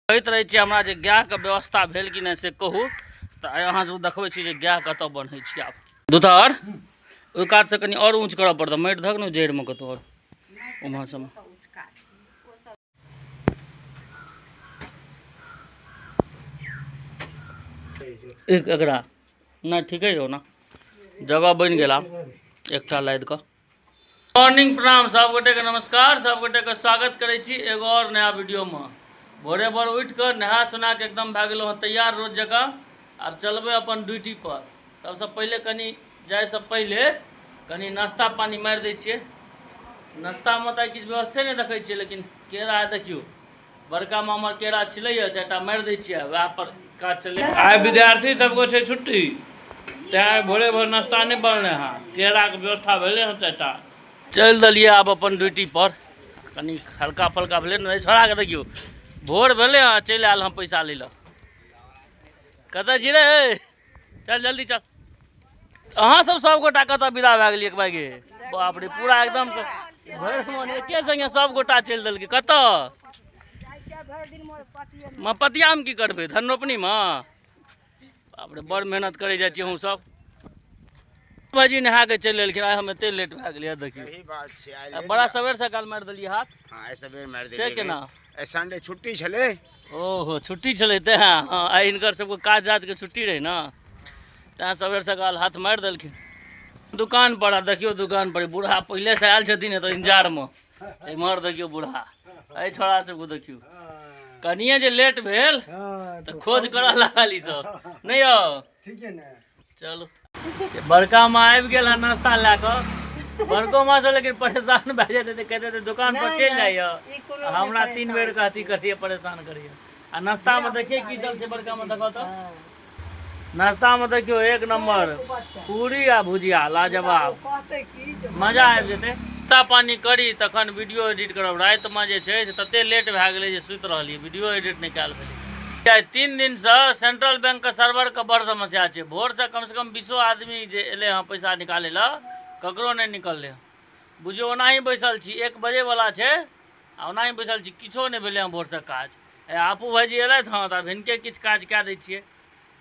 कहते रहे छी हमरा जे गाय के व्यवस्था भेल कि नहीं से कहू तो अहाँ सब देखबे छी जे गाय कत बन्हे छी। आब दुधार ओहि कात से कनी और ऊँच करऽ पड़त, माटि धक ने जड़ि में कतौ और उम्हर सब एक एकरा नहीं ठीके हो ना, जगह बन गया एकटा लाद कऽ। मॉर्निंग प्रणाम सब गोटे के, नमस्कार सब गोटे के स्वागत करे छी एगो और नया वीडियो में। भोरे भोर उठ कर नहा सुना के एकदम भए गेलहुँ तैयार रोज जगह। आब चलबै अपन ड्यूटी पर। सबसे पहले कनी जाए से पहले कनी नाश्ता पानी मारि दै छियै। नाश्ता में तो किछु व्यवस्थे नहीं देखै छियै, लेकिन केरा देखियो बड़का में हमर केरा छिलैया, चारिटा मारि दै छियै, वएह पर काज चले। आइ विद्यार्थी सबको छै छुट्टी, तैं भोरे भोर नाश्ता नहीं बनले हाँ, केरा के व्यवस्था भेले हँ चारिटा। चल दिलिए आब अपन ड्यूटी पर। कनी हल्का फल्का भेले नहीं छोड़ा के देखियो भोर भेले हाँ, चल आयल हम पैसा ले लो। कत छी रे, चल जल्दी चल। अहाँ सब गोटा कत विदा भए गेलिए एक बागे? बाप रे पूरा एकदम भैरसमान एके संगे सब गोटा चल देलकै। कत पतिया में की करबे, धन रोपनी में? बाप रे बड़ मेहनत करे जाइ छी हम सब। बजी नहा के चल एलखिन, आइ हम एते लेट भए गेलिए देखियो। सही बात छै, बड़ा सवेर सकाल मार देलिए हाथ। हां आइ सवेर मार देलिए से केना? आइ संडे छुट्टी छले। ओहो छुट्टी छले ते हां, आइ इनकर सबको काज राज के छुट्टी रहे ना, तैं सवेर सकाल हाथ मार देलखिन। दुकान पर देखियो, दुकान पर बूढ़ा पहले से आयल छथिन तो इंतजार में। इमहर देखियो बूढ़ा, ए छोड़ा सबको देखियो कनिए जे लेट भेल तो खोज करऽ लागल ई सब नहीं यौ। ठीक है ना, चलो बड़का माँ आबि गेल नाश्ता लै कऽ। बड़को माँ से लेकिन परेशान भए जाते, कहते थे दुकान पर चल जाइए, हमरा 3 बेर कहती करिए परेशान करिए। आ नाश्ता में देखिए की सब छै बड़का में, देखो तो नाश्ता में देखियो एक नंबर पूरी आ भुजिया लाजवाब, मजा आबि जेतै। नाश्ता पानी करी तखन वीडियो एडिट करब। रात में जे छै से तते लेट भए गेलै जे सुति रहलिए, वीडियो एडिट नहीं कयल भेलै। 3 दिन से सेंट्रल बैंक के सर्वर के बड़ समस्या है। भोर से कम 20 आदमी जे एले हाँ पैसा निकाले ला, ककरो नहीं निकलले। बुझियो ओनाही बैसल छी, 1 बजे वाला है, ओनाही बैसल छी, किछो नहीं भेले भोर से काज। आपू भाईजी एलथि हाँ, तब हिनके किछु काज कए दै छियै।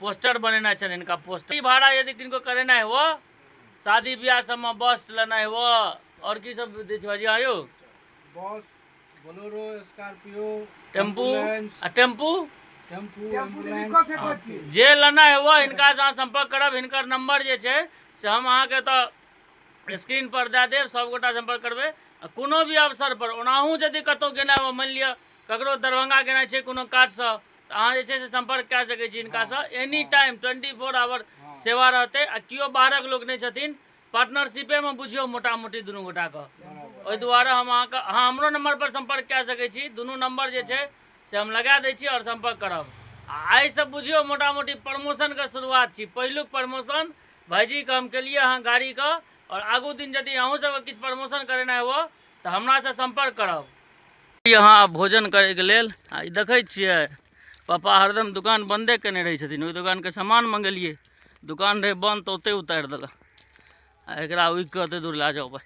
पोस्टर बनेना है इनका, पोस्टर भाड़ा यदि किनको करेना हो, शादी ब्याह सब में बस लेना हो, और की सब दै छै भाईजी आयो? बस, बोलेरो, स्कॉर्पियो, टेम्पू जे लेना है वो इनका से संपर्क करब। इनकर नंबर जे छै से हम अहाँ के तो स्क्रीन पर दे देब, सब गोटा संपर्क करबे। कोनो भी अवसर पर ओनाहू यदि कतौ गेना हो, मान लिया ककरो दरभंगा गेना छै कोनो काज से, तो अहाँ जे छै से संपर्क कए सकै छी इनका से। एनी टाइम 24 आवर सेवा रहते। आ कियो बाहरक लोग नहीं छथिन, पार्टनरशिपे में बुझियो मोटा मोटी दुनू गोटा के। ओहि दुआरे हम अहाँ के हमरो नंबर पर संपर्क कए सकै छी। दुनू नंबर जे छै से हम लगा दै छी और संपर्क करब। आई से बुझियो मोटा मोटी प्रमोशन के शुरुआत छी। पहिलुक प्रमोशन भाईजी के हम केलिए हाँ गाड़ी का, और आगू दिन यदि अहूँ सब किछु प्रमोशन करेना हो तो हमरा से संपर्क करब। यहाँ भोजन करे के लेल देखे छियै पापा हरदम दुकान बंदे केने रहे छथिन। ओहि दुकान के सामान मंगेलिए, दुकान रहे बंद तो ओते उतारि देलक। एकरा उइक के ओते दूर ला जाओ भाई।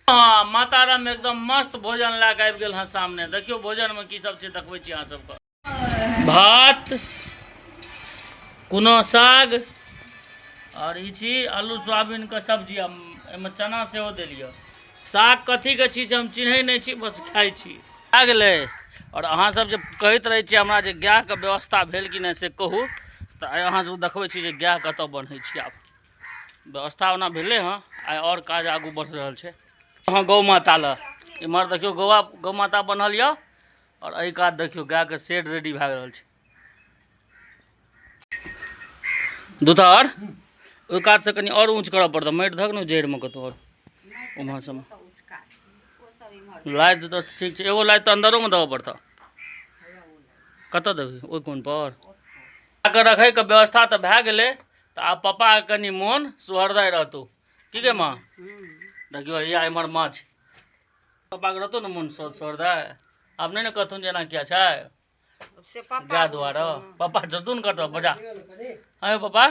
हाँ माताराम में एकदम मस्त भोजन ला के आबि गेल हाँ सामने। देखियो भोजन में की सब छै देखबै छी अहाँ सबके। भात, कोनो साग, और ई छी आलू सोयाबीन के सब्जी, एमे चना सेहो देलिए। साग कथी के छी से हम चिन्है नहीं छी, बस खाई छी। आ गेलै। और अहाँ सब जे कहैत रहे छी हमरा जे गाय के व्यवस्था भेल कि नहीं से कहू, तो अहाँ सब देखबै छी जे गाय कत बन्हे छी। आब व्यवस्था ओना भेले हाँ, आइ और काज आगू बढ़ रहल छै। हाँ गौ माता ला इमहर देखियो गौ माता बनल यऽ, और एहि कात देखियो गाय के शेड रेडी भए रहल छै। दुधार ओहि कात से कनी और ऊँच करऽ पड़त, माटि धक ने जड़ि में कतौ और उम्हर सब लाइट तो ठीक छै। एगो लाइट तो अंदरों में देबऽ पड़ता। कत देबही ओहि कोन पर? आके रखे के व्यवस्था तो भए गेलै। तो आब पापा के कनी मोन सुहरदाय रहतौ की गे माँ? देखियो या इमहर माँ छै, पापा के रहतौ ने मोन सुहरदाय। आब नहीं ने कहथुन जे एना किया छै गाय दुआरे। पापा जतुन कतऽ बजा हाँ पापा।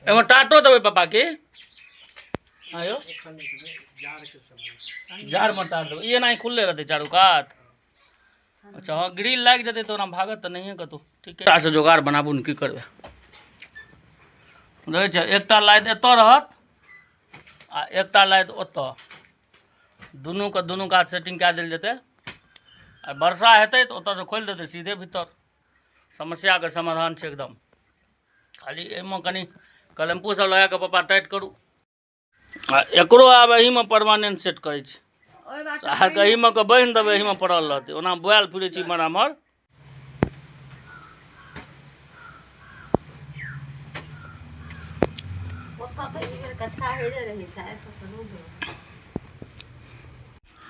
एगो टाटो देबै पापा के आयो, जार में टाट देबै। ये नहीं खुले रहते चारू कात। अच्छा हाँ ग्रिल लाग जते तो ओना भागत त नहीं कतो ठीक है से जोगाड़ बनाबू न की करबे देखै छै एकटा लाइट एतऽ रहत आ एकटा लाइट ओतऽ दुनू के दुनू कात सेटिंग कए देल जेतै आ वर्षा हेतै तऽ ओतऽ से खोलि देतै सीधे भीतर समस्या के समाधान छै एकदम खाली एहिमे कनि कलम्पू सब लगा के पापा टाइट करू आ एकरो आब एहीमे परमानेंट सेट करै छै अहाँके एहीमे के बान्हि देबै एहीमे पड़ल रहतै ओना बोआल फिरै छी बराबर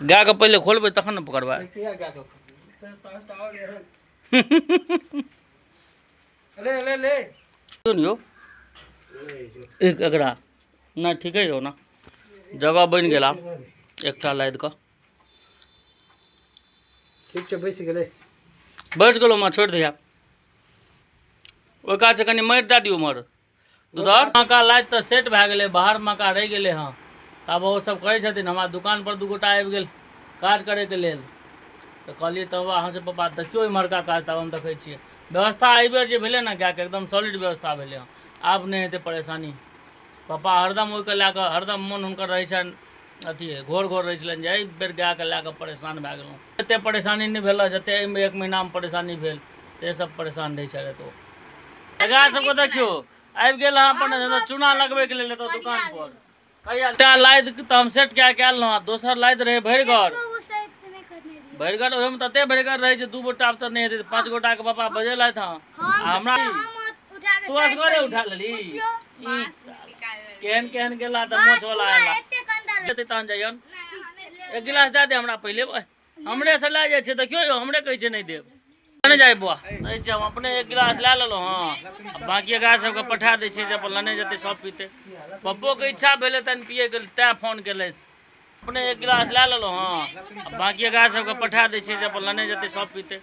गाय के पहिले खोलबै तखन ने पकड़बै ले एक एकरा नहीं ठीक है हो ना जगह बन गया एकटा लाद के ठीक है बैस गलो छोड़ दिया ओहि कात से कनि मारि दए दियौ उमर उधर मका लाइट तो सेट भए गेलै बाहर मका रहि गेलै हँ तब वो सब कहै छथिन हमरा दुकान पर दू गोटा आबि गेल काज करैके लेल तऽ कहलियै तब अहाँ से पापा देखियौ इम्हरका काज तब हम देखै छियै व्यवस्था एहि बेर जे भेलै ने गायके एकदम सॉलिड व्यवस्था भेलै हँ आब नहि हेतै परेशानी पापा हरदम ओहिके लए कऽ हरदम मोन हुनकर रहै छनि अथी घोर घोर रहै छलनि जे एहि बेर गायके लए कऽ परेशान भए गेलहुँ एतेक परेशानी नहि भेल जतेक एहिमे 1 महीनामे परेशानी भेल से सब परेशान रहै छथि ओ गाय सबके देखियौ आबि गेल हँ अपन चूना लगबैके लेल एतऽ दुकान पर कहिया लाइद तऽ हम सेट कए के आयल रहौं दोसर लाइद रहे भरिगर ओहिमे तते भरिगर रहै छै 2 गोटा तऽ नहि हेतै 5 गोटा के पापा बजेलथि हँ हमरा तू असगरे उठा लेली केहन केहन गेला तऽ मोछ वाला आला हेतै तहन जइयन एक गिलास दए दे हमरा पहिले हमरे से लए जाइ छै देखियौ यौ हमरे कहै छै नहि देब नहीं जाए बुआ नहीं छै हम अपने एक गिलास लए लेलहुँ हाँ बाकी गाय सबके पठा दै छियै जे अपन लेने जेतै सब पीते पप्पोके इच्छा भेलै तनि पियैके तैँ फोन केलै अपने एक गिलास लए लेलहुँ हाँ बाकी गाय सबके पठा दै छियै जे अपन लेने जेतै सब पीते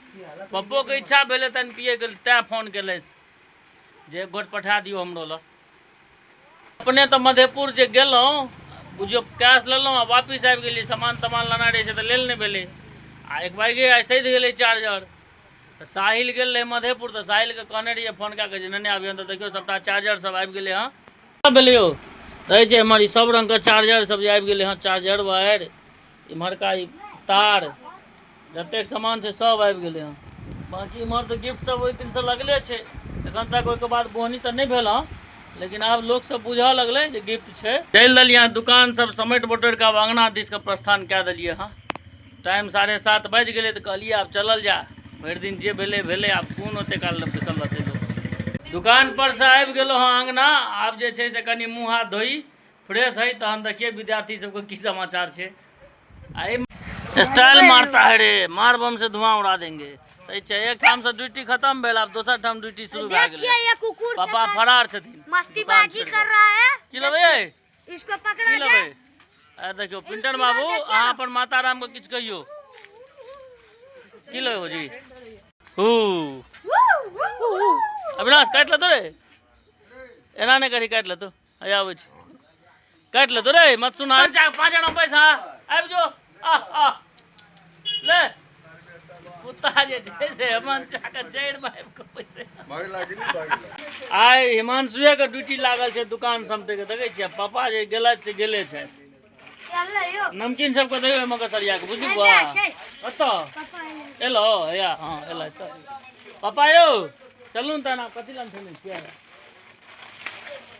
पप्पोके इच्छा भेलै तनि पियैके तैँ फोन केलै जे एक गोट पठा दियौ हमरो लए अपने तऽ मधेपुर जे गेलहुँ बुझियौ कैश लेलहुँ आ वापिस आबि गेलियै सामान तमान लेना रहै छै तऽ लेल नहि भेलै आ 1 बाइगे आइ सधि गेलै चार्जर तऽ साहिल गेल रहे मधेपुर तऽ साहिलके कहने रहिए फोन कए के जे नेने आबियन तऽ देखियौ सबटा चार्जर सब आबि गेलै हँ सब भेलै यौ रहै छै एम्हर ई सब रङ्गके चार्जर सब जे आबि गेलै हँ चार्जर वायर इम्हरका ई तार जतेक सामान छै सब आबि गेलै हँ बाँकी इम्हर तऽ गिफ्ट सब ओहि दिनसँ लगले छै एखन तक ओहिके बाद बोहनी तऽ नहि भेल हँ लेकिन आब लोक सब बुझऽ लगलै जे गिफ्ट छै चलि देलियै दुकान सब समेट बटोरि कऽ आब अङ्गना दिसके प्रस्थान कए देलियै हँ टाइम 7:30 बाजि गेलै तऽ कहलियै आब चलल जा भरि दिन जे भेलै भेलै आब कोन ओते काल बैसल रहतै लोक दुकान पर से आबि गेलहुँ हँ अङ्गना आब जे छै से कनि मुँह हाथ धोई फ्रेश है तहन देखिए विद्यार्थी सबके की समाचार छै आ स्टाइल मारता है रे मार बम से धुआं उड़ा देंगे एक ठाम से ड्यूटी खत्म भेल अब दोसर ठाम ड्यूटी शुरू भए गेलै पापा फरार छथिन मस्तीबाजी कर रहा है की लेबै इसको पकड़ा की लेबै आ देखियो पिंटर बाबू अहाँ अपन माता राम के किछु कहियो की लेबै जी अविनाश काटि लेतो रे एना नहीं करी काटि लेतो आया आबै छै काटि लेतो रे मत सुना 5 आना पैसा आबि जो आ ले कुत्ता जे छै से हिमांशु के जड़ि में आबि के पैसे आइ हिमांशुए के ड्यूटी लागल छै दुकान समटे के देखै छियै पापा जे गेलै से गेले छै नमकीन सबके देबै एहिमे के सरिया के बुझली बुआ कतऽ एलो हैया हाँ एलै तऽ पापा यौ चलू ने तहन कथी लए खेलै छियै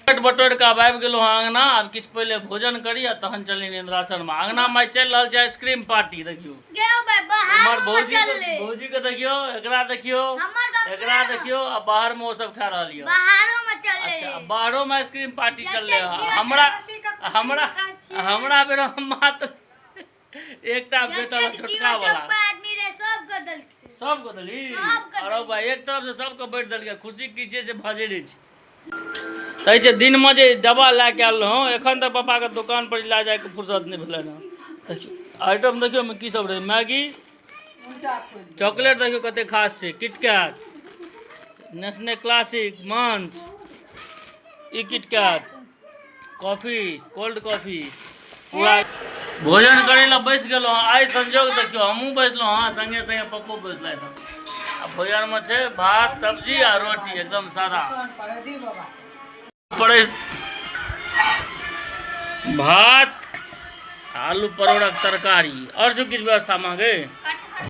पेट बटोरि कऽ आब आबि गेलहुँ हँ अङ्गना आब किछु पहिले भोजन करी आ तहन चली इंद्रासनमे अङ्गनामे चलि रहल छै आइसक्रीम पार्टी देखियो हमर भौजी के देखियो एकरा देखियो आ बाहर में वो सब खा रहल यऽ अच्छा बाहरो में आइसक्रीम पार्टी चलले हँ हमरा बेर मात्र एकटा बेटा छोटका वाला सबके देली अरे भाई एक तरफ से सबके बैठ देलियै खुशी की छै से भजे रही छै कहै छै दिनमे जे दवा लए के आयल रहौं एखन तक पापाके दोकान पर लए जायके फुर्सत नहि भेलै हँ देखियौ आइटम देखियौ ओहिमे की सब रहै मैगी चॉकलेट देखियौ कते खास छै किटकैट नेस्ले क्लासिक मंच ई किटकैट कॉफी कोल्ड कॉफी पूरा भोजन करे ला बैस गेलो। आई संजोग देखियो हमहू बैसलो हाँ, संगे संगे पप्पो बैसला था। अब भोजन में छे भात सब्जी आ रोटी एकदम सादा। भात आलू परोड़क तरकारी और जो किछ व्यवस्था मांगे